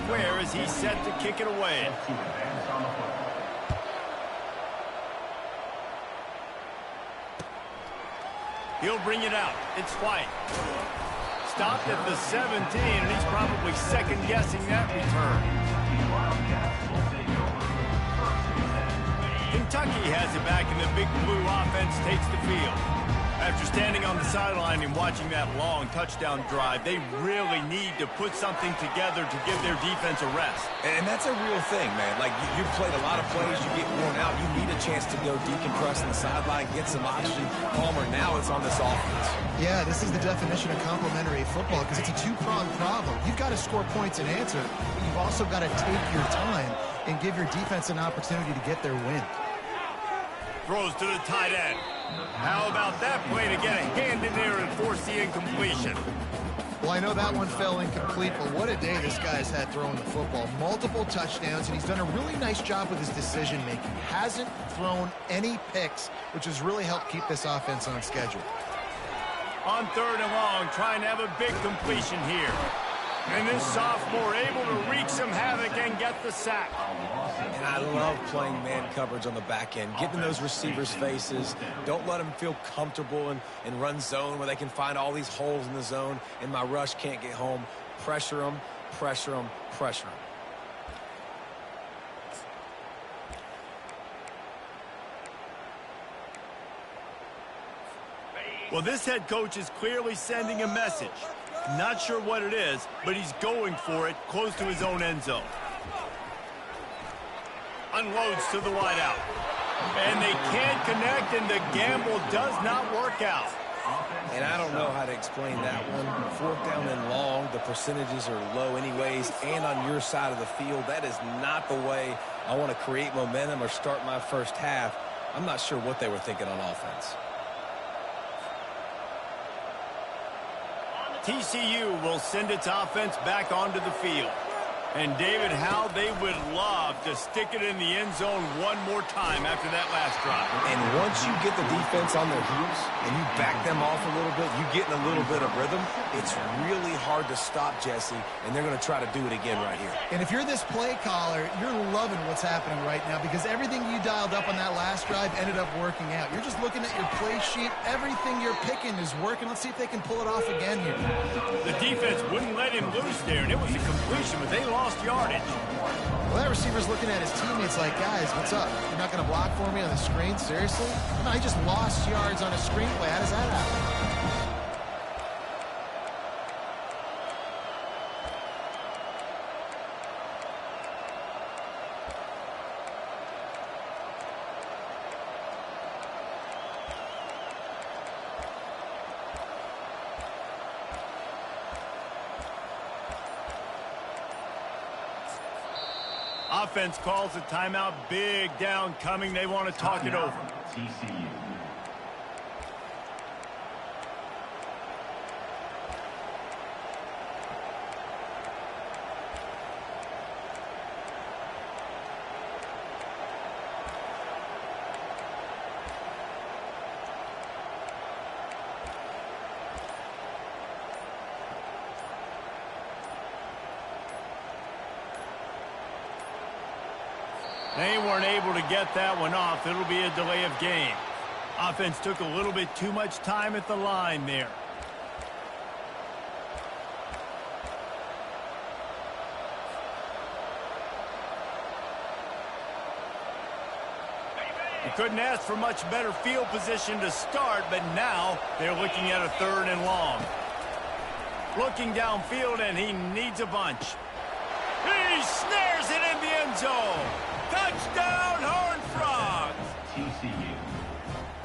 square as he's set to kick it away. He'll bring it out. It's White. Stopped at the 17, and he's probably second-guessing that return. Kentucky has it back, and the Big Blue offense takes the field. After standing on the sideline and watching that long touchdown drive, they really need to put something together to give their defense a rest. And that's a real thing, man. Like, you've played a lot of plays, you get worn out, you need a chance to go decompress on the sideline, get some oxygen. Palmer, now it's on this offense. Yeah, this is the definition of complementary football because it's a two-pronged problem. You've got to score points and answer, but you've also got to take your time and give your defense an opportunity to get their win. Throws to the tight end. How about that play to get a hand in there and force the incompletion? Well, I know that one fell incomplete, but what a day this guy's had throwing the football. Multiple touchdowns, and he's done a really nice job with his decision-making. Hasn't thrown any picks, which has really helped keep this offense on schedule. On 3rd and long, trying to have a big completion here. And this sophomore able to wreak some havoc and get the sack. And I love playing man coverage on the back end, getting in those receivers' faces. Don't let them feel comfortable in run zone where they can find all these holes in the zone and my rush can't get home. Pressure them, pressure them, pressure them. Well, this head coach is clearly sending a message. Not sure what it is, but he's going for it close to his own end zone. Unloads to the wideout. And they can't connect, and the gamble does not work out. And I don't know how to explain that one. 4th down and long, the percentages are low anyways, and on your side of the field, that is not the way I want to create momentum or start my first half. I'm not sure what they were thinking on offense. TCU will send its offense back onto the field. And David, how they would love to stick it in the end zone one more time after that last drive. And once you get the defense on their heels and you back them off a little bit, you get in a little bit of rhythm, it's really hard to stop, Jesse, and they're going to try to do it again right here. And if you're this play caller, you're loving what's happening right now because everything you dialed up on that last drive ended up working out. You're just looking at your play sheet. Everything you're picking is working. Let's see if they can pull it off again here. The defense wouldn't let him loose there, and it was a completion, but they lost yardage. Well, that receiver's looking at his teammates like, guys, what's up? You're not going to block for me on the screen? Seriously? No, he just lost yards on a screenplay. How does that happen? Offense calls a timeout. Big down coming. They want to talk it over. TCU. They weren't able to get that one off. It'll be a delay of game. Offense took a little bit too much time at the line there. You couldn't ask for much better field position to start, but now they're looking at a 3rd and long. Looking downfield, and he needs a bunch. He snares it in the end zone. Touchdown, Horned Frogs! TCU.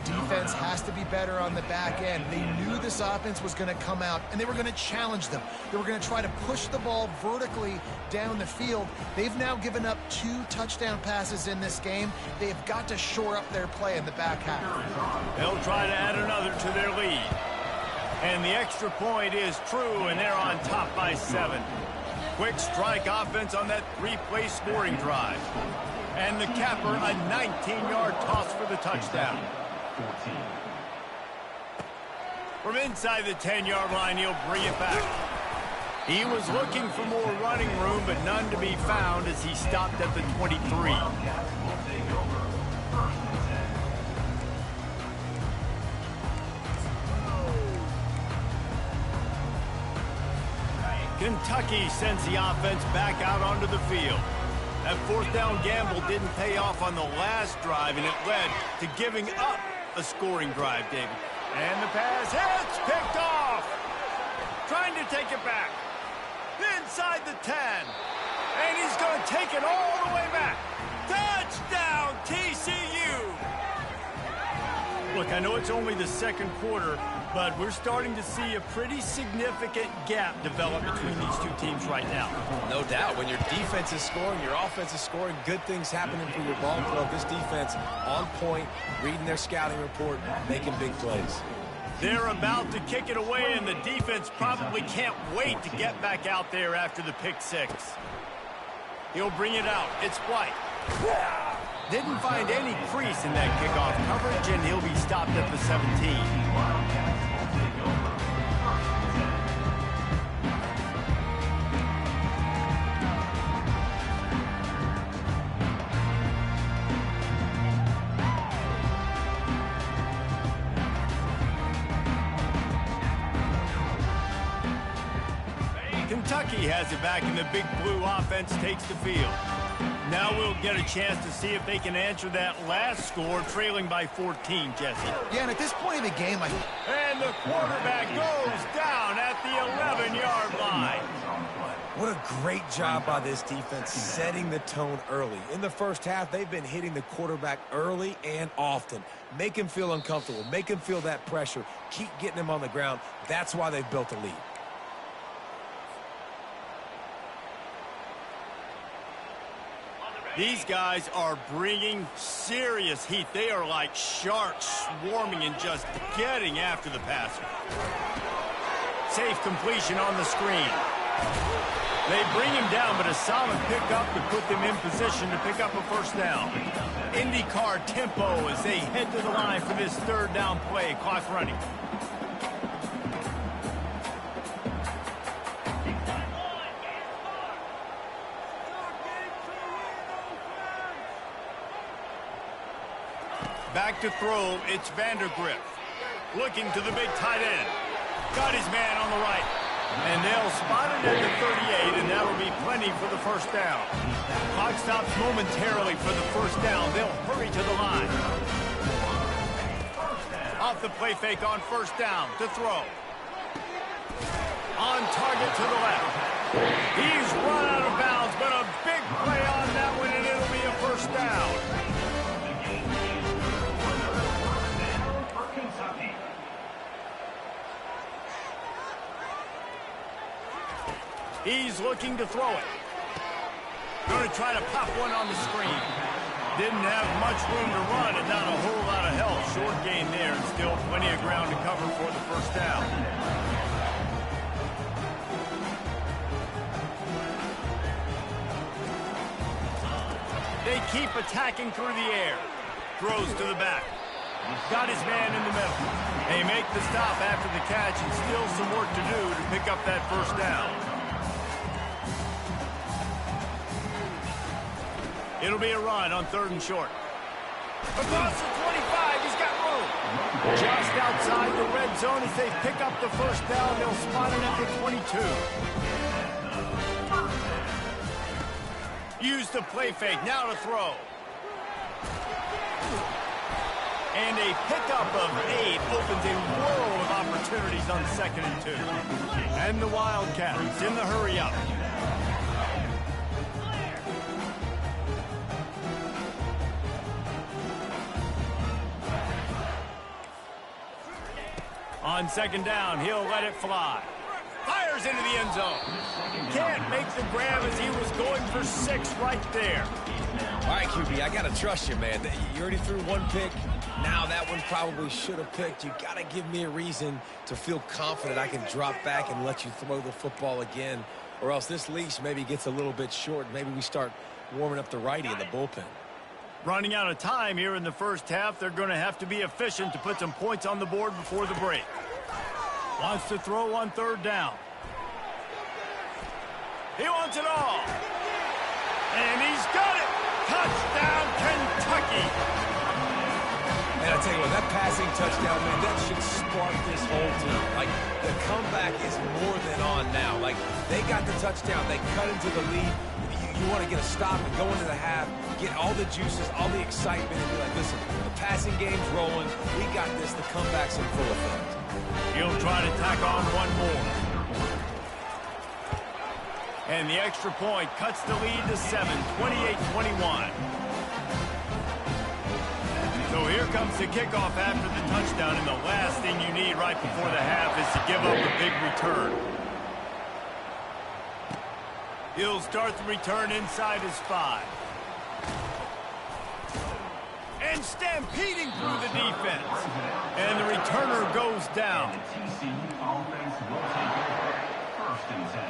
Defense has to be better on the back end. They knew this offense was going to come out, and they were going to challenge them. They were going to try to push the ball vertically down the field. They've now given up 2 touchdown passes in this game. They have got to shore up their play in the back half. They'll try to add another to their lead. And the extra point is true, and they're on top by 7. Quick strike offense on that 3-play scoring drive. And the capper, a 19-yard toss for the touchdown. From inside the 10-yard line, he'll bring it back. He was looking for more running room, but none to be found as he stopped at the 23. Kentucky sends the offense back out onto the field. That fourth down gamble didn't pay off on the last drive, and it led to giving up a scoring drive, David. And the pass hits, picked off. Trying to take it back. Inside the 10. And he's going to take it all the way back. Touchdown, TCU! Look, I know it's only the second quarter, but we're starting to see a pretty significant gap develop between these two teams right now. No doubt. When your defense is scoring, your offense is scoring, good things happening for your ball club. This defense on point, reading their scouting report, making big plays. They're about to kick it away, and the defense probably can't wait to get back out there after the pick six. He'll bring it out. It's White. Didn't find any crease in that kickoff coverage, and he'll be stopped at the 17. Kentucky has it back, and the big blue offense takes the field. Now we'll get a chance to see if they can answer that last score, trailing by 14, Jesse. Yeah, and at this point in the game, And the quarterback goes down at the 11-yard line. What a great job by this defense setting the tone early. In the first half, they've been hitting the quarterback early and often. Make him feel uncomfortable. Make him feel that pressure. Keep getting him on the ground. That's why they've built a lead. These guys are bringing serious heat. They are like sharks swarming and just getting after the passer. Safe completion on the screen. They bring him down, but a solid pickup to put them in position to pick up a first down. IndyCar tempo as they head to the line for this third down play. Clock running. Back to throw, it's Vandergrift. Looking to the big tight end. Got his man on the right. And they'll spot it at the 38, and that'll be plenty for the first down. Clock stops momentarily for the first down. They'll hurry to the line. Off the play fake on first down to throw. On target to the left. He's run out of bounds, but a big play on that one, and it'll be a first down. He's looking to throw it. Going to try to pop one on the screen. Didn't have much room to run and not a whole lot of help. Short gain there and still plenty of ground to cover for the first down. They keep attacking through the air. Throws to the back. Got his man in the middle. They make the stop after the catch and still some work to do to pick up that first down. It'll be a run on third and short. Across the 25, he's got room. Just outside the red zone as they pick up the first down. They'll spot it at the 22. Use the play fake, now to throw. And a pickup of 8 opens a world of opportunities on 2nd and 2. And the Wildcats in the hurry up. On 2nd down, he'll let it fly. Fires into the end zone. Can't make the grab as he was going for 6 right there. All right, QB, I got to trust you, man. You already threw one pick. Now that one probably should have picked. You got to give me a reason to feel confident I can drop back and let you throw the football again, or else this leash maybe gets a little bit short. Maybe we start warming up the righty in the bullpen. Running out of time here in the first half. They're going to have to be efficient to put some points on the board before the break. Wants to throw on 3rd down. He wants it all. And he's got it. Touchdown, Kentucky. And I tell you what, that passing touchdown, man, that should spark this whole team. Like, the comeback is more than on now. Like, they got the touchdown. They cut into the lead. You want to get a stop and go into the half, get all the juices, all the excitement, and be like, listen, the passing game's rolling. We got this. The comeback's in full effect. He'll try to tack on one more. And the extra point cuts the lead to 7, 28-21. So here comes the kickoff after the touchdown, and the last thing you need right before the half is to give up a big return. He'll start the return inside his 5. And stampeding through the defense. And the returner goes down. TCU offense will take over 1st and 10.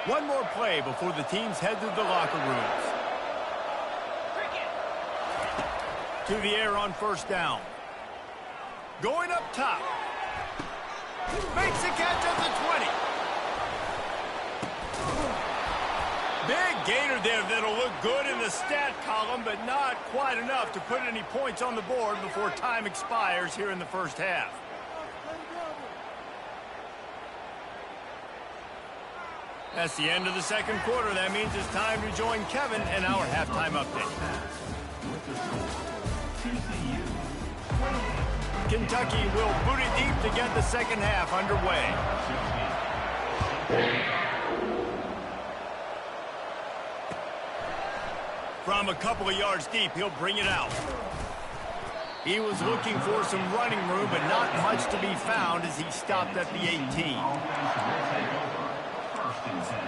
One more play before the teams head to the locker rooms. To the air on 1st down. Going up top. Makes the catch at the 20. Big gainer there that'll look good in the stat column, but not quite enough to put any points on the board before time expires here in the 1st half. That's the end of the 2nd quarter. That means it's time to join Kevin and our halftime update. With the score, TCU 28. Kentucky will boot it deep to get the 2nd half underway. From a couple of yards deep, he'll bring it out. He was looking for some running room, but not much to be found as he stopped at the 18. Offense will take over 1st and 10.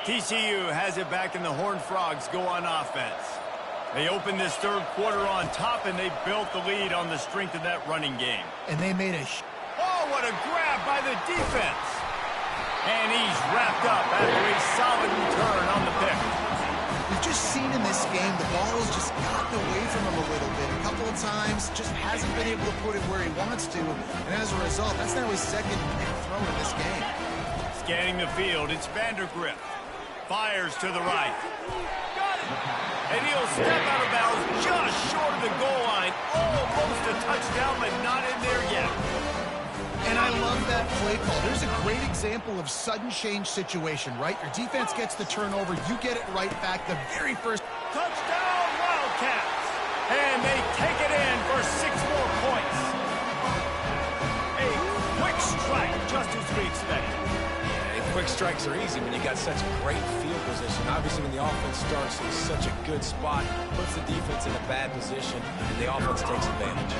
TCU has it back, and the Horned Frogs go on offense. They open this 3rd quarter on top, and they built the lead on the strength of that running game. And they made a... Oh, what a grab by the defense. And he's wrapped up after a solid return on the pick. We've just seen in this game the ball has just gotten away from him a little bit. A couple of times, just hasn't been able to put it where he wants to. And as a result, that's now his 2nd big throw in this game. Scanning the field, it's Vandergrift. Fires to the right. And he'll step out of bounds just short of the goal line. Almost a touchdown, but not in there yet. And I love that play call. There's a great example of sudden change situation, right? Your defense gets the turnover. You get it right back the very first. Touchdown, Wildcats. And they take it in for 6 more points. A quick strike, just as we expected. Quick strikes are easy when you got such great field position. Obviously, when the offense starts in such a good spot, puts the defense in a bad position, and the offense takes advantage.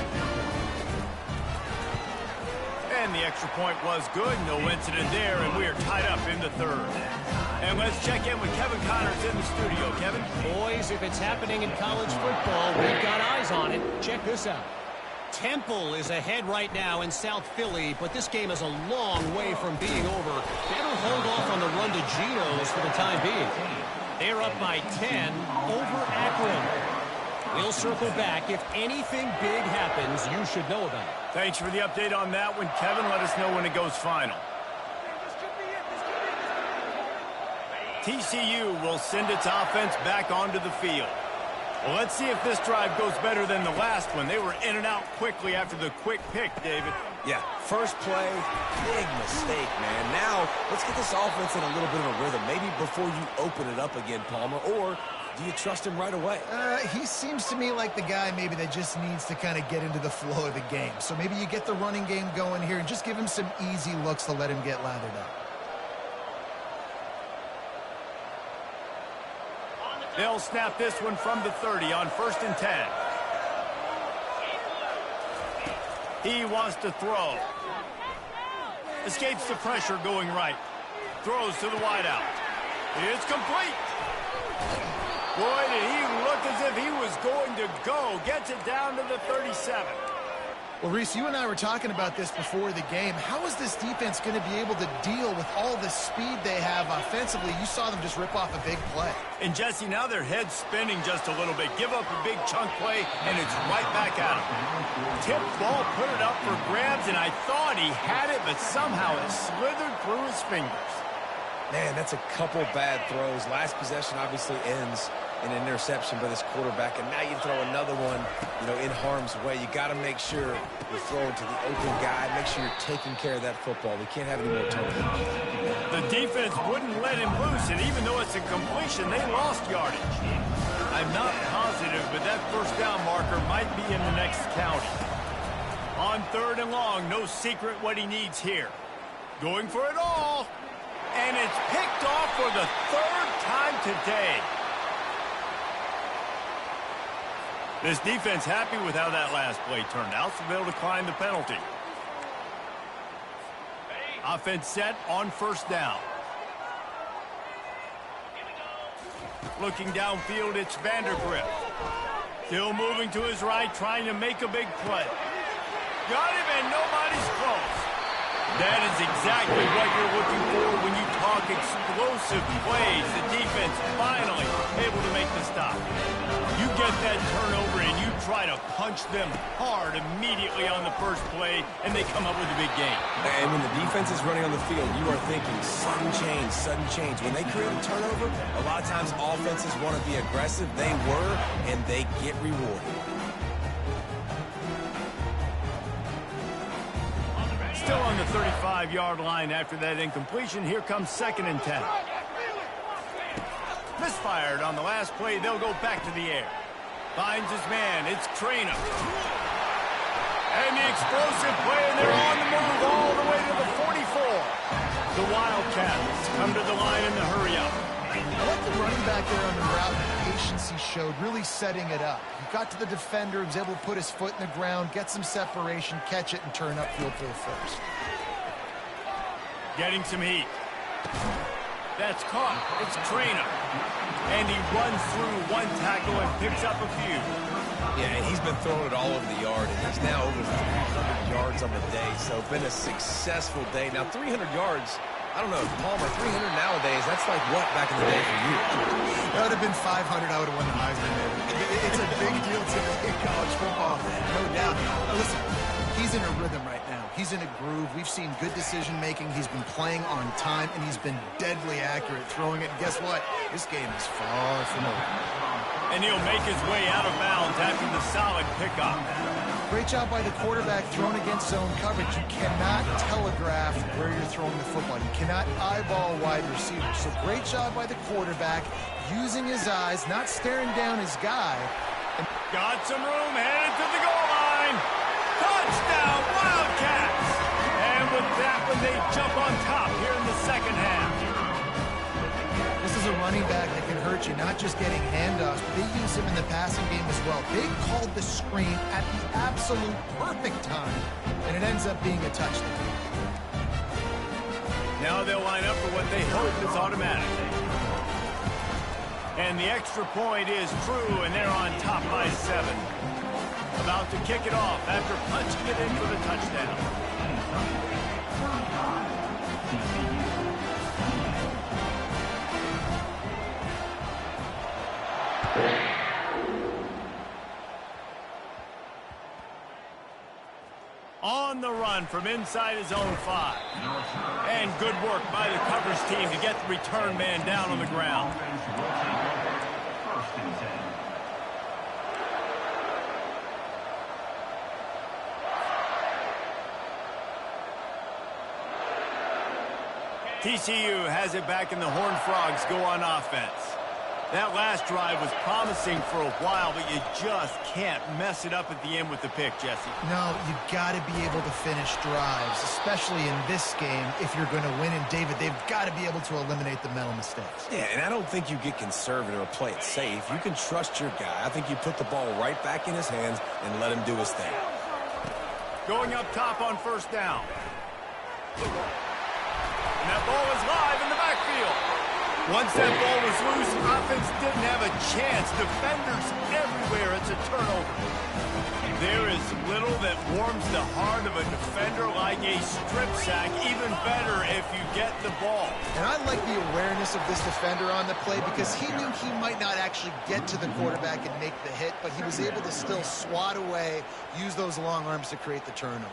And the extra point was good. No incident there, and we are tied up in the 3rd. And let's check in with Kevin Connors in the studio. Kevin? Boys, if it's happening in college football, we've got eyes on it. Check this out. Temple is ahead right now in South Philly, but this game is a long way from being over. Better hold off on the run to Geno's for the time being. They're up by 10 over Akron. We'll circle back. If anything big happens, you should know about it. Thanks for the update on that one, Kevin. Let us know when it goes final. TCU will send its offense back onto the field. Well, let's see if this drive goes better than the last one. They were in and out quickly after the quick pick, David. Yeah, first play, big mistake, man. Now, let's get this offense in a little bit of a rhythm. Maybe before you open it up again, Palmer, or do you trust him right away? He seems to me like the guy maybe that just needs to kind of get into the flow of the game. So maybe you get the running game going here and just give him some easy looks to let him get lathered up. They'll snap this one from the 30 on 1st and 10. He wants to throw. Escapes the pressure going right. Throws to the wideout. It's complete. Boy, did he look as if he was going to go. Gets it down to the 37. Well, Reese, you and I were talking about this before the game. How is this defense going to be able to deal with all the speed they have offensively? You saw them just rip off a big play. And, Jesse, now their head's spinning just a little bit. Give up a big chunk play, and it's right back at him. Tip ball, put it up for grabs, and I thought he had it, but somehow it slithered through his fingers. Man, that's a couple bad throws. Last possession obviously ends in an interception by this quarterback, and now you throw another one, in harm's way. You got to make sure you're throwing to the open guy. Make sure you're taking care of that football. We can't have any more turnovers. The defense wouldn't let him loose, and even though it's a completion, they lost yardage. I'm not positive, but that first down marker might be in the next county. On 3rd and long, no secret what he needs here. Going for it all, and it's picked off for the 3rd time today. This defense happy with how that last play turned out, so they'll decline the penalty. Offense set on 1st down. Looking downfield, it's Vandergrift. Still moving to his right, trying to make a big play. Got him, and nobody's close. That is exactly what you're looking for when you talk explosive plays. The defense finally able to make the stop. You get that turnover and you try to punch them hard immediately on the first play, and they come up with a big gain. And when the defense is running on the field, you are thinking sudden change, sudden change. When they create a turnover, a lot of times offenses want to be aggressive. They were, and they get rewarded. Still on the 35-yard line after that incompletion. Here comes 2nd and 10. Misfired on the last play. They'll go back to the air. Finds his man. It's Ncaa. And the explosive play, and they're on the move all the way to the 44. The Wildcats come to the line in the hurry-up. I like the running back there on the route and the patience he showed, really setting it up. He got to the defender, was able to put his foot in the ground, get some separation, catch it, and turn upfield for the first. Getting some heat. That's caught. It's Ncaa. And he runs through one tackle and picks up a few. Yeah, and he's been throwing it all over the yard, and he's now over 300 yards on the day. So been a successful day. Now 300 yards, I don't know, Palmer, 300 nowadays, that's like what back in the day for you? That would have been 500. I would have won the Heisman, man. It's a big deal today in college football, no doubt. Listen, he's in a rhythm right now. He's in a groove. We've seen good decision-making. He's been playing on time, and he's been deadly accurate throwing it. And guess what? This game is far from over. And he'll make his way out of bounds after the solid pickup. Great job by the quarterback thrown against zone coverage. You cannot telegraph where you're throwing the football. You cannot eyeball a wide receiver. So great job by the quarterback using his eyes, not staring down his guy. Got some room, headed to the goal line. Touchdown, Wildcats! And with that one, they jump on top here in the 2nd half. This is a running back that can hurt you, not just getting handoffs, but they use him in the passing game as well. They called the screen at the absolute perfect time, and it ends up being a touchdown. Now they'll line up for what they hope is automatic. And the extra point is true, and they're on top by 7. About to kick it off after punching it in for the touchdown. On the run from inside his own 5. And good work by the coverage team to get the return man down on the ground. TCU has it back, and the Horned Frogs go on offense. That last drive was promising for a while, but you just can't mess it up at the end with the pick, Jesse. No, you've got to be able to finish drives, especially in this game if you're going to win. And, David, they've got to be able to eliminate the mental mistakes. Yeah, and I don't think you get conservative or play it safe. You can trust your guy. I think you put the ball right back in his hands and let him do his thing. Going up top on 1st down. And that ball is live in the backfield. Once that ball was loose, offense didn't have a chance. Defenders everywhere. It's a turnover. There is little that warms the heart of a defender like a strip sack. Even better if you get the ball. And I like the awareness of this defender on the play because he knew he might not actually get to the quarterback and make the hit, but he was able to still swat away, use those long arms to create the turnover.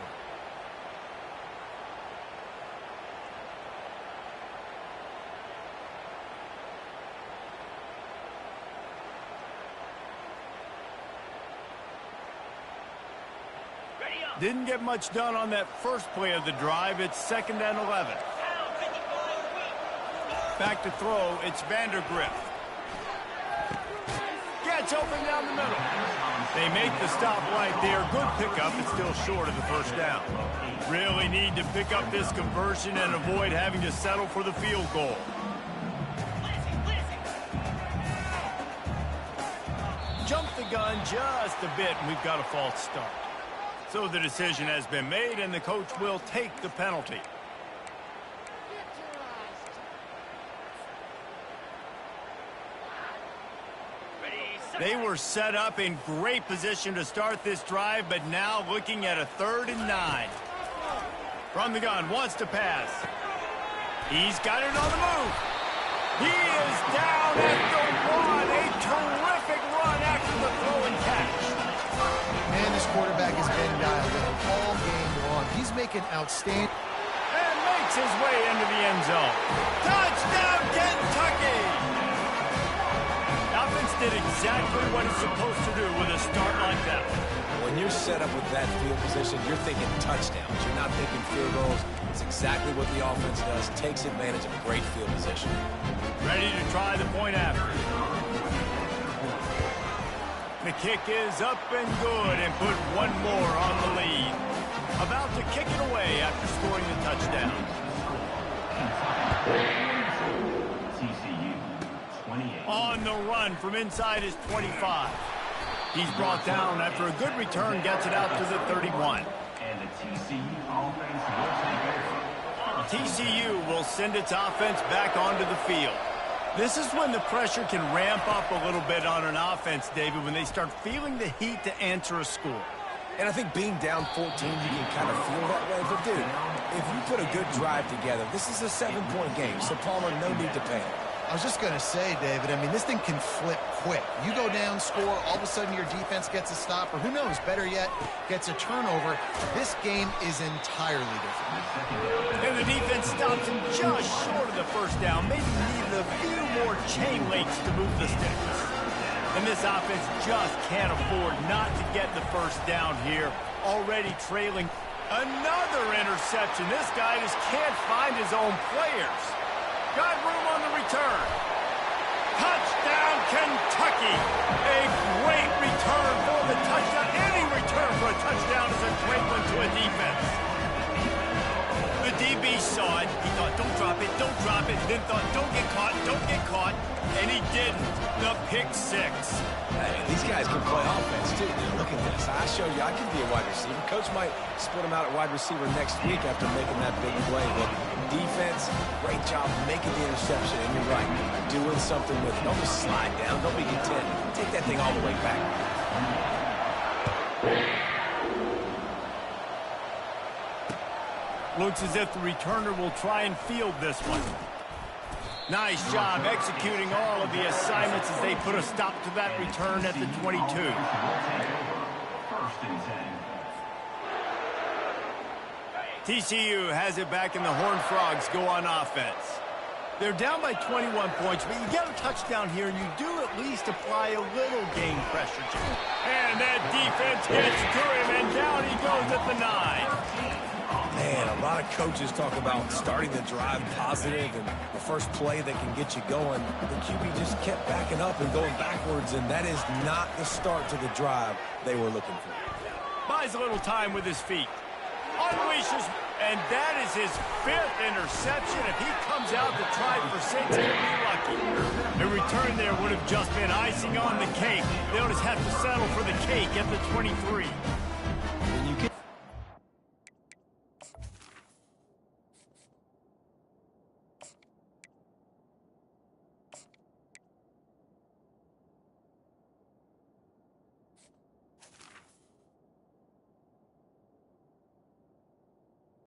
Didn't get much done on that first play of the drive. It's 2nd and 11. Back to throw. It's Vandergrift. Gets open down the middle. They make the stop right there. Good pickup. It's still short of the first down. Really need to pick up this conversion and avoid having to settle for the field goal. Jump the gun just a bit, and we've got a false start. So the decision has been made, and the coach will take the penalty. They were set up in great position to start this drive, but now looking at a 3rd and 9. From the gun, wants to pass. He's got it on the move. He is down at the 1. A terrific run after the throw and catch. And this quarterback has been dialed in all game long. He's making outstanding. And makes his way into the end zone. Touchdown, Kentucky! The offense did exactly what it's supposed to do with a start like that. When you're set up with that field position, you're thinking touchdowns. You're not thinking field goals. It's exactly what the offense does. Takes advantage of a great field position. Ready to try the point after. The kick is up and good and put one more on the lead. About to kick it away after scoring the touchdown. TCU, 28. On the run from inside his 25. He's brought down after a good return, gets it out to the 31. And the TCU offense will take over. TCU will send its offense back onto the field. This is when the pressure can ramp up a little bit on an offense, David, when they start feeling the heat to answer a score. And I think being down 14, you can kind of feel that way. But, dude, if you put a good drive together, this is a 7-point game, so Palmer, no need to panic. I was just going to say, David, I mean, this thing can flip quick. You go down, score, all of a sudden your defense gets a stop, or who knows, better yet, gets a turnover. This game is entirely different. And the defense stops him just short of the first down. Maybe needed a few more chain links to move the sticks. And this offense just can't afford not to get the first down here. Already trailing. Another interception. This guy just can't find his own players. Got room on the return. Touchdown, Kentucky. A great return for the touchdown. Any return for a touchdown is a great one to a defense. The DB saw it. He thought, don't drop it, don't drop it. Then thought, don't get caught. And he didn't. The pick six. Hey, these guys can play offense, too. Now, look at this. I show you I can be a wide receiver. Coach might split him out at wide receiver next week after making that big play. But defense, great job making the interception. And you're right, doing something with it. Don't just slide down. Don't be content. Take that thing all the way back. Looks as if the returner will try and field this one. Nice job executing all of the assignments as they put a stop to that return at the 22. TCU has it back, and the Horned Frogs go on offense. They're down by 21 points, but you get a touchdown here, and you do at least apply a little game pressure to it. And that defense gets to him, and down he goes at the 9. Man, a lot of coaches talk about starting the drive positive and the first play that can get you going. The QB just kept backing up and going backwards, and that is not the start to the drive they were looking for. Buys a little time with his feet. Unleashes, and that is his 5th interception. If he comes out to try for 6, he'll be lucky. The return there would have just been icing on the cake. They'll just have to settle for the cake at the 23.